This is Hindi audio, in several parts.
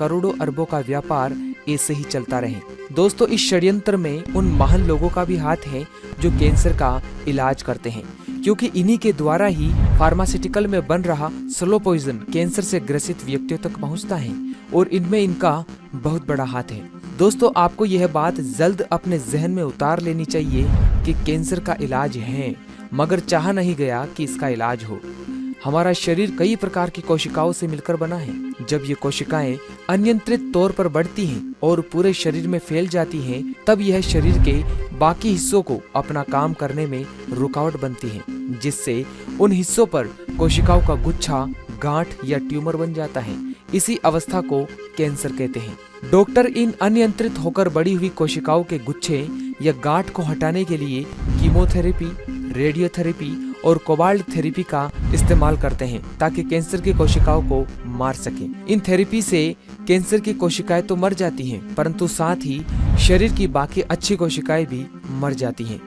करोड़ों अरबों का व्यापार ऐसे ही चलता रहे। दोस्तों, इस षड्यंत्र में उन महान लोगों का भी हाथ है जो कैंसर का इलाज करते हैं, क्योंकि इन्हीं के द्वारा ही फार्मास्यूटिकल में बन रहा स्लो पॉइजन कैंसर से ग्रसित व्यक्तियों तक पहुंचता है और इनमें इनका बहुत बड़ा हाथ है। दोस्तों, आपको यह बात जल्द अपने जहन में उतार लेनी चाहिए कि कैंसर का इलाज है, मगर चाहा नहीं गया कि इसका इलाज हो। हमारा शरीर कई प्रकार की कोशिकाओं से मिलकर बना है। जब ये कोशिकाएं अनियंत्रित तौर पर बढ़ती हैं और पूरे शरीर में फैल जाती हैं, तब यह शरीर के बाकी हिस्सों को अपना काम करने में रुकावट बनती है, जिससे उन हिस्सों पर कोशिकाओं का गुच्छा, गांठ या ट्यूमर बन जाता है। इसी अवस्था को कैंसर कहते हैं। डॉक्टर इन अनियंत्रित होकर बड़ी हुई कोशिकाओं के गुच्छे या गांठ को हटाने के लिए कीमोथेरेपी, रेडियोथेरेपी और कोबाल्ट थेरेपी का इस्तेमाल करते हैं, ताकि कैंसर की कोशिकाओं को मार सके। इन थेरेपी से कैंसर की कोशिकाएं तो मर जाती हैं, परंतु साथ ही शरीर की बाकी अच्छी कोशिकाएं भी मर जाती हैं,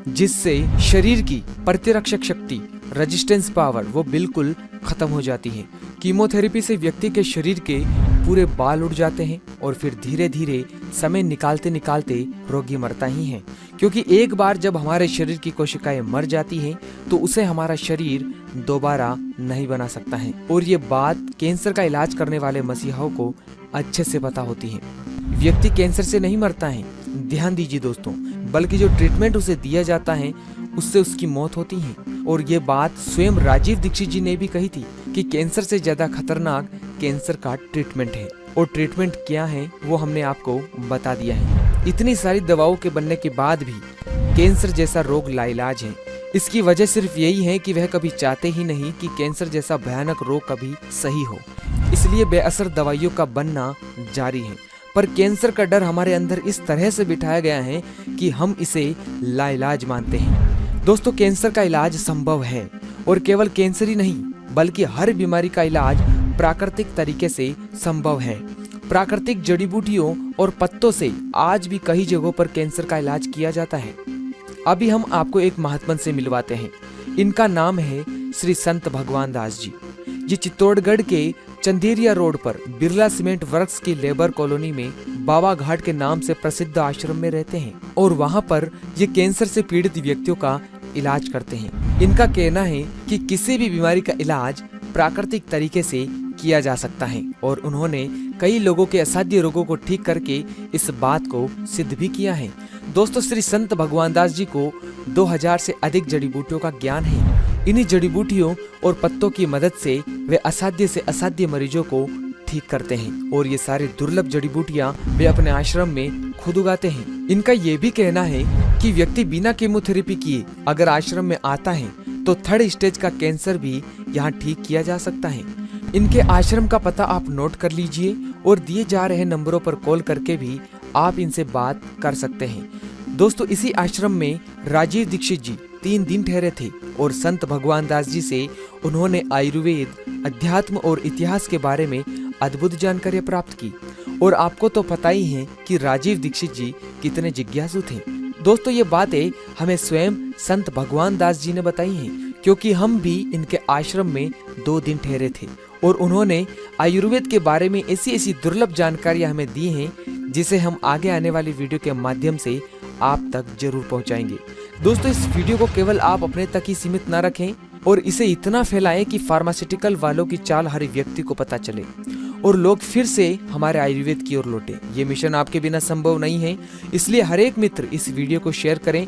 जिससे शरीर की प्रतिरक्षक शक्ति, रेजिस्टेंस पावर, वो बिल्कुल खत्म हो जाती है। कीमोथेरेपी से व्यक्ति के शरीर के पूरे बाल उड़ जाते हैं और फिर धीरे धीरे समय निकालते निकालते रोगी मरता ही है, क्योंकि एक बार जब हमारे शरीर की कोशिकाएं मर जाती हैं तो उसे हमारा शरीर दोबारा नहीं बना सकता है। और ये बात कैंसर का इलाज करने वाले मसीहाओं को अच्छे से पता होती है। व्यक्ति कैंसर से नहीं मरता है, ध्यान दीजिए दोस्तों, बल्कि जो ट्रीटमेंट उसे दिया जाता है उससे उसकी मौत होती है। और ये बात स्वयं राजीव दीक्षित जी ने भी कही थी कि कैंसर से ज्यादा खतरनाक कैंसर का ट्रीटमेंट है। और ट्रीटमेंट क्या है वो हमने आपको बता दिया है। इतनी सारी दवाओं के बनने के बाद भी कैंसर जैसा रोग लाइलाज है। इसकी वजह सिर्फ यही है कि वह कभी चाहते ही नहीं कि कैंसर जैसा भयानक रोग कभी सही हो, इसलिए बेअसर दवाइयों का बनना जारी है। पर कैंसर का डर हमारे अंदर इस तरह से बिठाया गया है कि हम इसे लाइलाज मानते हैं। दोस्तों, कैंसर का इलाज संभव है, और केवल कैंसर ही नहीं बल्कि हर बीमारी का इलाज प्राकृतिक तरीके से संभव है। प्राकृतिक जड़ी बूटियों और पत्तों से आज भी कई जगहों पर कैंसर का इलाज किया जाता है। अभी हम आपको एक महात्मा से मिलवाते हैं। इनका नाम है श्री संत भगवान दास जी। ये चित्तौड़गढ़ के चंदेरिया रोड पर बिरला सीमेंट वर्क्स की लेबर कॉलोनी में बाबा घाट के नाम से प्रसिद्ध आश्रम में रहते हैं, और वहां पर ये कैंसर से पीड़ित व्यक्तियों का इलाज करते हैं। इनका कहना है कि किसी भी बीमारी का इलाज प्राकृतिक तरीके से किया जा सकता है, और उन्होंने कई लोगों के असाध्य रोगों को ठीक करके इस बात को सिद्ध भी किया है। दोस्तों, श्री संत भगवान दास जी को 2000 से अधिक जड़ी बूटियों का ज्ञान है। इन्हीं जड़ी बूटियों और पत्तों की मदद से वे असाध्य से असाध्य मरीजों को ठीक करते हैं, और ये सारे दुर्लभ जड़ी बूटियां वे अपने आश्रम में खुद उगाते हैं। इनका ये भी कहना है कि व्यक्ति बिना कीमोथेरेपी किए अगर आश्रम में आता है तो 3rd स्टेज का कैंसर भी यहाँ ठीक किया जा सकता है। इनके आश्रम का पता आप नोट कर लीजिए, और दिए जा रहे नंबरों पर कॉल करके भी आप इनसे बात कर सकते हैं। दोस्तों, इसी आश्रम में राजीव दीक्षित जी 3 दिन ठहरे थे, और संत भगवान दास जी से उन्होंने आयुर्वेद, अध्यात्म और इतिहास के बारे में अद्भुत जानकारी प्राप्त की। और आपको तो पता ही है कि राजीव दीक्षित जी कितने जिज्ञासु थे। दोस्तों, ये बातें हमें स्वयं संत भगवान दास जी ने बताई हैं, क्योंकि हम भी इनके आश्रम में 2 दिन ठहरे थे, और उन्होंने आयुर्वेद के बारे में ऐसी ऐसी दुर्लभ जानकारियां हमें दी हैं, जिसे हम आगे आने वाली वीडियो के माध्यम से आप तक जरूर पहुंचाएंगे। दोस्तों, इस वीडियो को केवल आप अपने तक ही सीमित न रखें, और इसे इतना फैलाएं कि फार्मास्यूटिकल वालों की चाल हर व्यक्ति को पता चले, और लोग फिर से हमारे आयुर्वेद की ओर लौटे। ये मिशन आपके बिना संभव नहीं है, इसलिए हर एक मित्र इस वीडियो को शेयर करें।